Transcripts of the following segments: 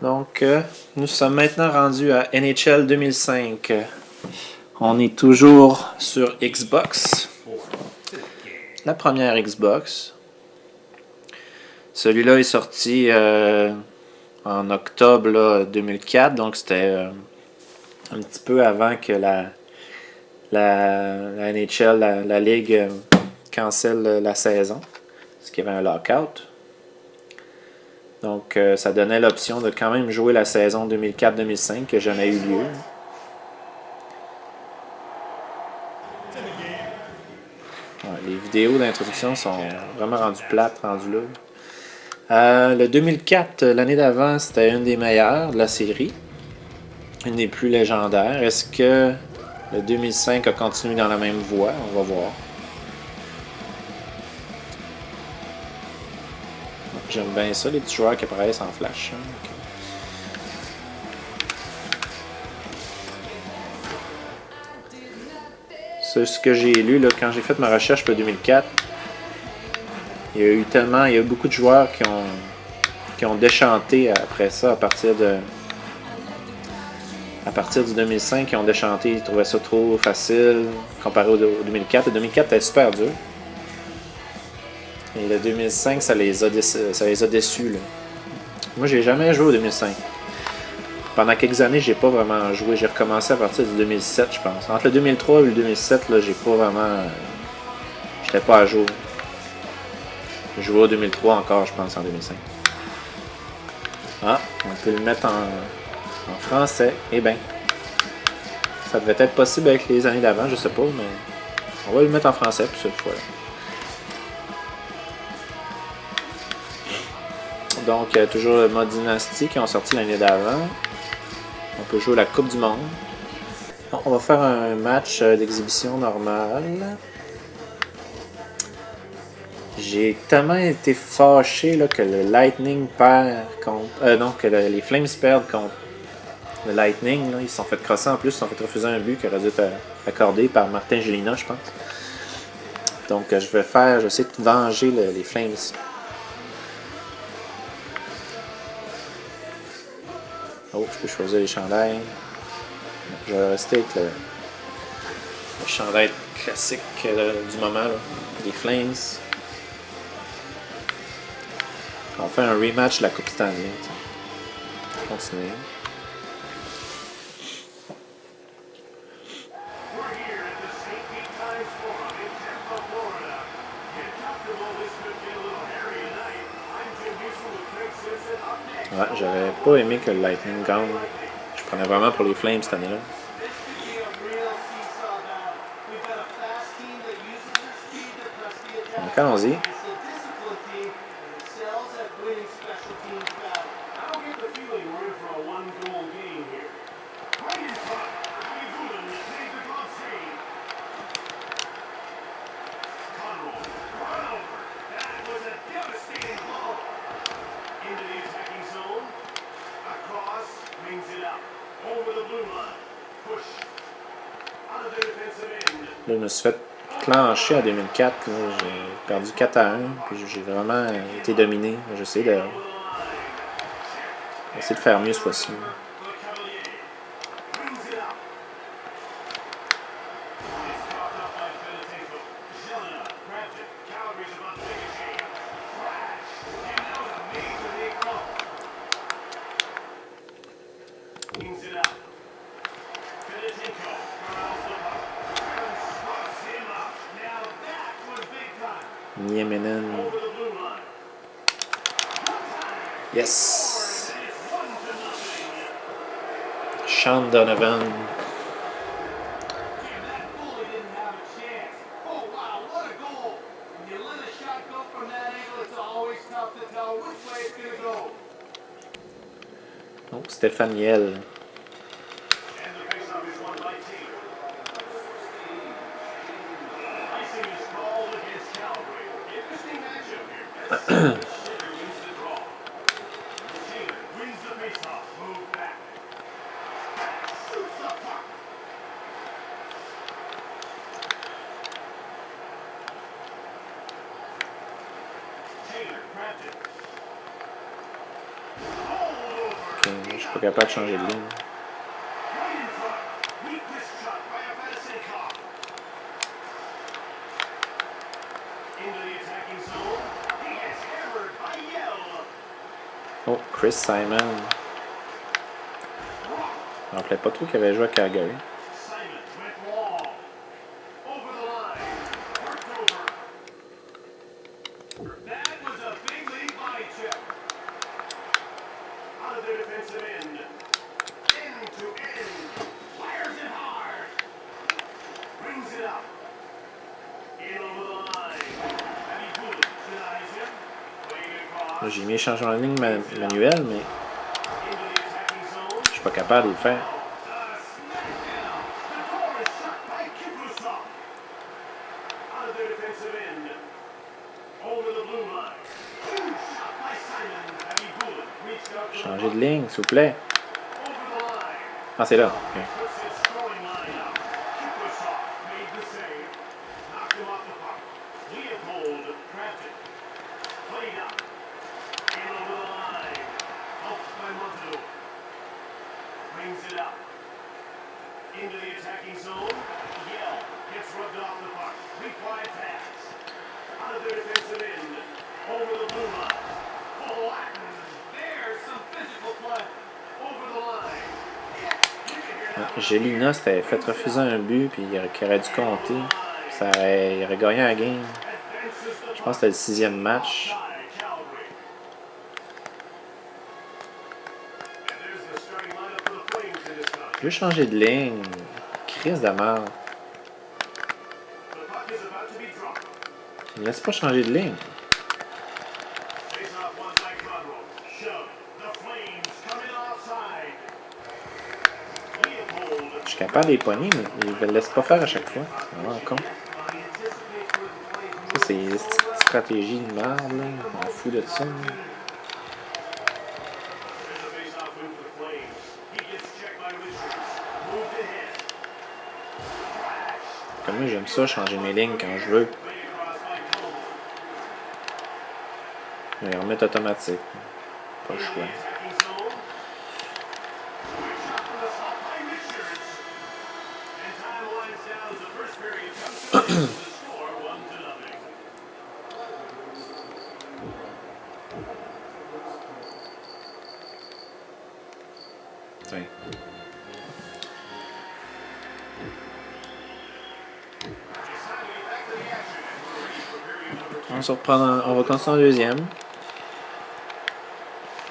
Donc, nous sommes maintenant rendus à NHL 2005. On est toujours sur Xbox. La première Xbox. Celui-là est sorti en octobre là, 2004. Donc, c'était un petit peu avant que la NHL, la Ligue, cancelle la saison. Parce qu'il y avait un lockout. Donc, ça donnait l'option de quand même jouer la saison 2004-2005 qui n'a jamais eu lieu. Ouais, les vidéos d'introduction sont vraiment rendues plates, rendues là. Le 2004, l'année d'avant, c'était une des meilleures de la série. Une des plus légendaires. Est-ce que le 2005 a continué dans la même voie? On va voir. J'aime bien ça, les petits joueurs qui apparaissent en flash. Okay. C'est ce que j'ai lu là, quand j'ai fait ma recherche pour le 2004. Il y a eu beaucoup de joueurs qui ont déchanté après ça, à partir du 2005, qui ont déchanté, ils trouvaient ça trop facile comparé au 2004. Le 2004 était super dur. Et le 2005, ça les a déçus. Là. Moi, j'ai jamais joué au 2005. Pendant quelques années, j'ai pas vraiment joué. J'ai recommencé à partir du 2007, je pense. Entre le 2003 et le 2007, là, j'ai pas vraiment... J'étais pas à jour. J'ai joué au 2003 encore, je pense, en 2005. Ah, on peut le mettre en français. Eh bien, ça devait être possible avec les années d'avant, je sais pas, mais on va le mettre en français pour cette fois-là. Donc, toujours le mode dynastie qui ont sorti l'année d'avant. On peut jouer la Coupe du Monde. Bon, on va faire un match d'exhibition normal. J'ai tellement été fâché là, que le Lightning perd contre... non, que les Flames perdent contre le Lightning. Là, ils se sont fait crosser en plus, ils se sont fait refuser un but qui aurait dû être accordé par Martin Gélina, je pense. Donc, je vais essayer de venger les Flames. Oh, je peux choisir les chandails. Je vais rester avec le chandail classique du moment, là, des Flames. On fait un rematch de la Coupe Stanley. Continuer. Ouais, j'aurais pas aimé que le Lightning gagne. Je prenais vraiment pour les Flames cette année-là. Donc allons-y. Là, je me suis fait clencher en 2004. J'ai perdu 4-1. Puis j'ai vraiment été dominé. J'essaie de faire mieux cette fois-ci. Nieminen. Yes. Sean Donovan. Oh, Stéphane Yel. Ok. je suis pas capable de changer de ligne. Oh, Chris Simon. Je me rappelais pas trop qu'il avait joué à Calgary. J'ai mis les changements de ligne manuels, mais je suis pas capable de le faire. Changer de ligne, s'il vous plaît. Ah, c'est là. Okay. Gélina s'était fait refuser un but puis qui aurait dû compter. Il aurait gagné la game. Je pense que c'était le 6e match. Je veux changer de ligne. Crise de merde. Ne me laisse pas changer de ligne. Je suis capable de les pogner, mais ils ne me laissent pas faire à chaque fois. C'est vraiment con. Ça, c'est une stratégie de merde, là. On m'en fout de ça. Là. Comme moi, j'aime ça, changer mes lignes quand je veux. Mais remettre automatique. Pas le choix. On va continuer en deuxième.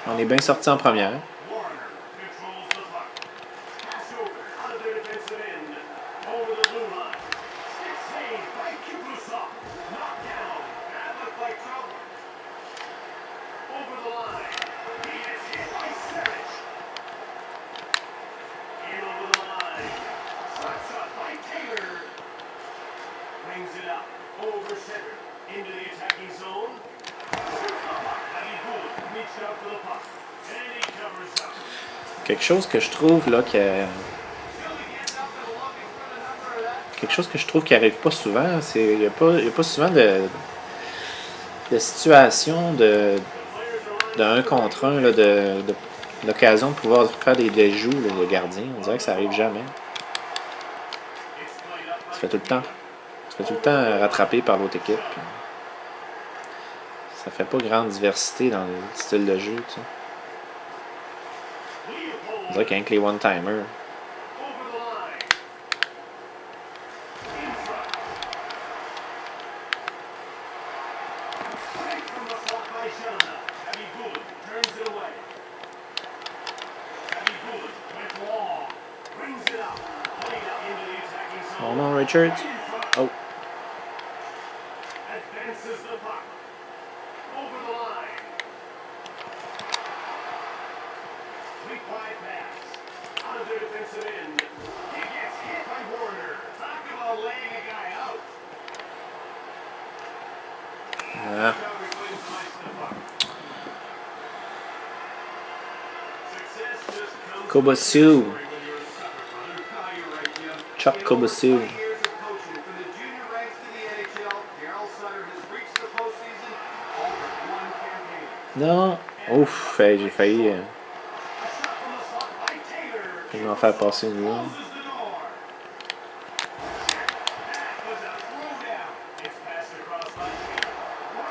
On est bien sorti en première. Quelque chose que je trouve là quelque chose que je trouve qui arrive pas souvent, c'est il y a pas souvent de situation de 1 contre 1 là, d'occasion de pouvoir faire des déjoues là, de gardien. On dirait que ça arrive jamais. Ça fait tout le temps rattrapé par l'autre équipe. Puis ça fait pas grande diversité dans le style de jeu, tu sais. On dirait qu'il y a que les one-timers. Oh non, Richards. Oh. Ah. Kobasu. Chuck Kobasu. Non. Ouf, j'ai failli. Il m'en fait passer une ligne.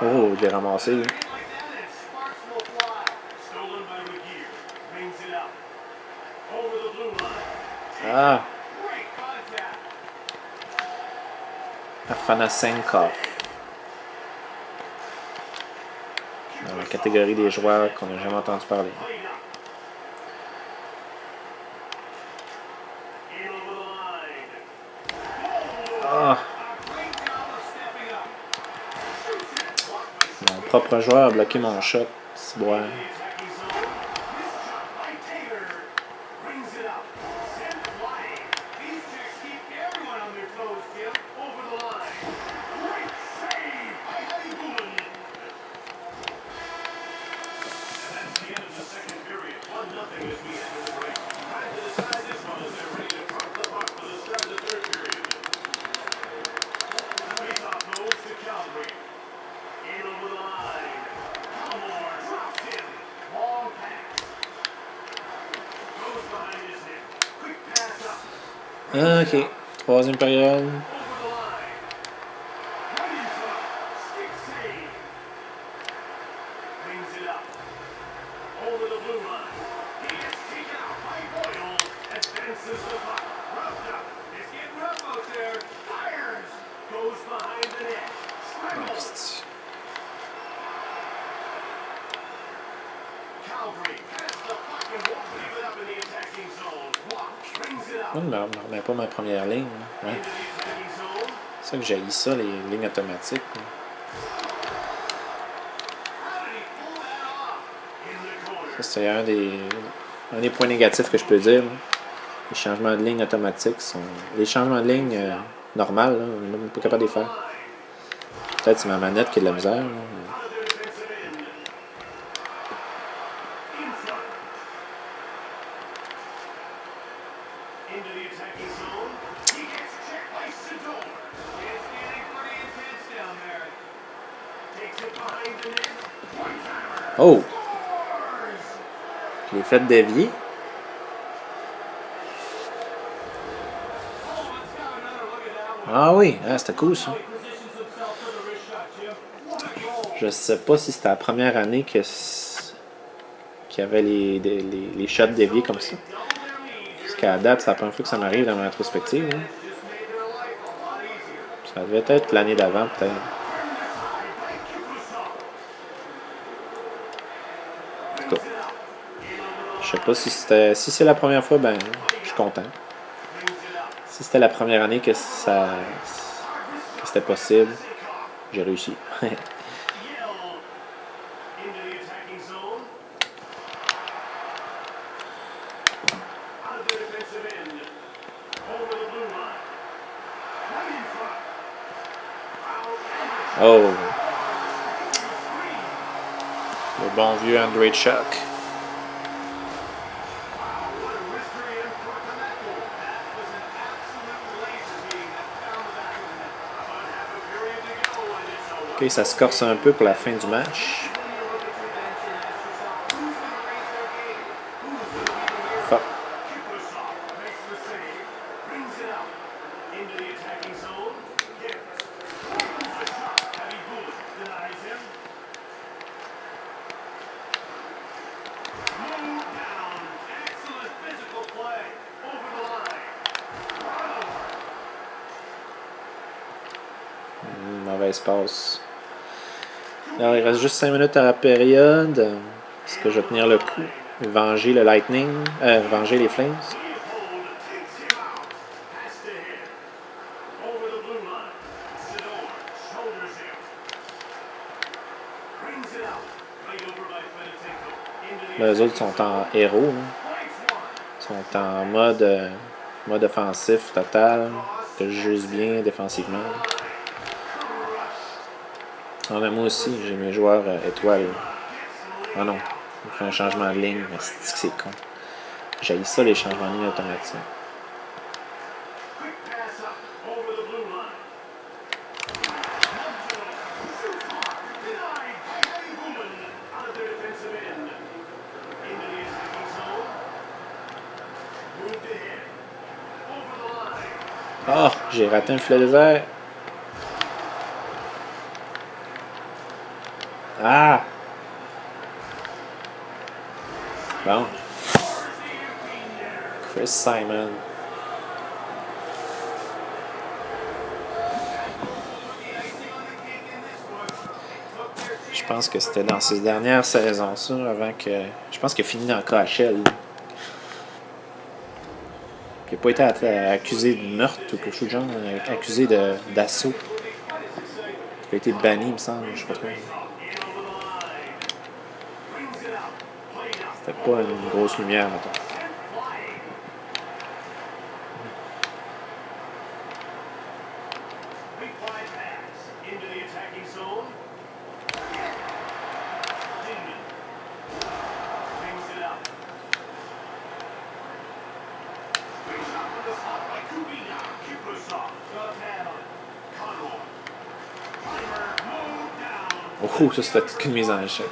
Oh, j'ai ramassé. Ah! Afanasenkov. Dans la catégorie des joueurs qu'on n'a jamais entendu parler. Ah! Mon propre joueur a bloqué mon shot. C'est bon. Ok, troisième période. Je ne me remets pas ma première ligne. Ouais. C'est ça que j'haïs ça, les lignes automatiques. Ça, c'est un des points négatifs que je peux dire. Les changements de ligne automatiques sont. Les changements de ligne normales, on n'est même pas capable de les faire. Peut-être que c'est ma manette qui a de la misère. Là. Oh! Je l'ai fait dévier. Ah oui, ah, c'était cool ça. Je sais pas si c'était la première année qu'il y avait les shots déviés comme ça. Parce qu'à date, c'est la première fois que ça m'arrive dans ma rétrospective. Hein. Ça devait être l'année d'avant, peut-être. En tout cas, je sais pas si c'était. Si c'est la première fois, ben, je suis content. Si c'était la première année que c'était possible, j'ai réussi. Oh! Le bon vieux Andrei Chuck. Ok, ça se corse un peu pour la fin du match. Fuck. Mauvaise passe. Alors, il reste juste 5 minutes à la période. Est-ce que je vais tenir le coup? Venger le Lightning. Venger les Flames. Les autres sont en héros. Hein. Ils sont en mode offensif total. Que je juge bien défensivement. Moi aussi, j'ai mes joueurs étoiles. Ah non, il fait un changement de ligne. C'est con. J'haïs ça, les changements de ligne automatiques. Oh, j'ai raté un filet désert. Ah! Bon. Chris Simon. Je pense que c'était dans ses dernières saisons, ça, avant que... Je pense qu'il a fini dans le KHL. Il n'a pas été accusé de meurtre ou quelque chose de genre, accusé d'assaut. Il a été banni, il me semble, je sais pas trop. C'était pas une grosse lumière, mettons. Oh, ça c'était qu'une mise en échec.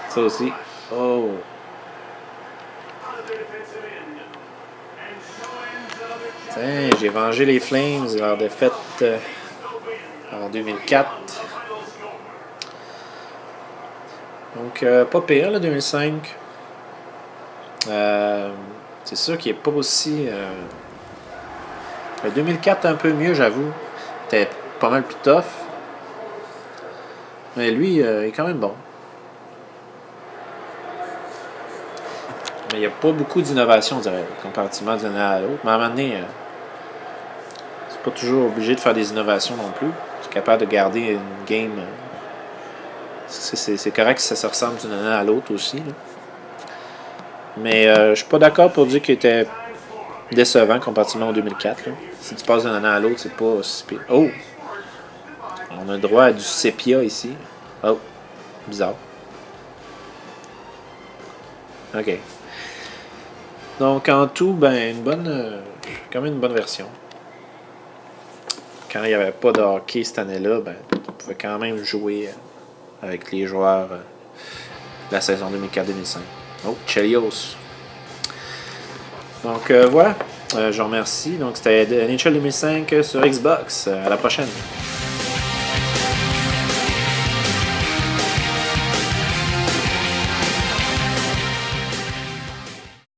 Ça aussi. Oh. Tiens, j'ai vengé les Flames lors de défaite en 2004. Donc, pas pire, le 2005. C'est sûr qu'il n'est pas aussi... le 2004 un peu mieux, j'avoue. C'était pas mal plus tough. Mais lui, il est quand même bon. Mais il n'y a pas beaucoup d'innovation, je dirais, comparativement d'une année à l'autre. Mais à un moment donné, c'est pas toujours obligé de faire des innovations non plus. C'est capable de garder une game. C'est correct si ça se ressemble d'une année à l'autre aussi. Là. Mais je suis pas d'accord pour dire qu'il était décevant comparativement au 2004. Là. Si tu passes d'une année à l'autre, c'est pas aussi pire. Oh! On a le droit à du sépia ici. Oh! Bizarre. OK. Donc en tout, ben une bonne. Quand même une bonne version. Quand il n'y avait pas de hockey cette année-là, ben, on pouvait quand même jouer avec les joueurs de la saison 2004-2005. Oh, Chelios. Donc voilà, je vous remercie. Donc c'était NHL 2005 sur Xbox. À la prochaine.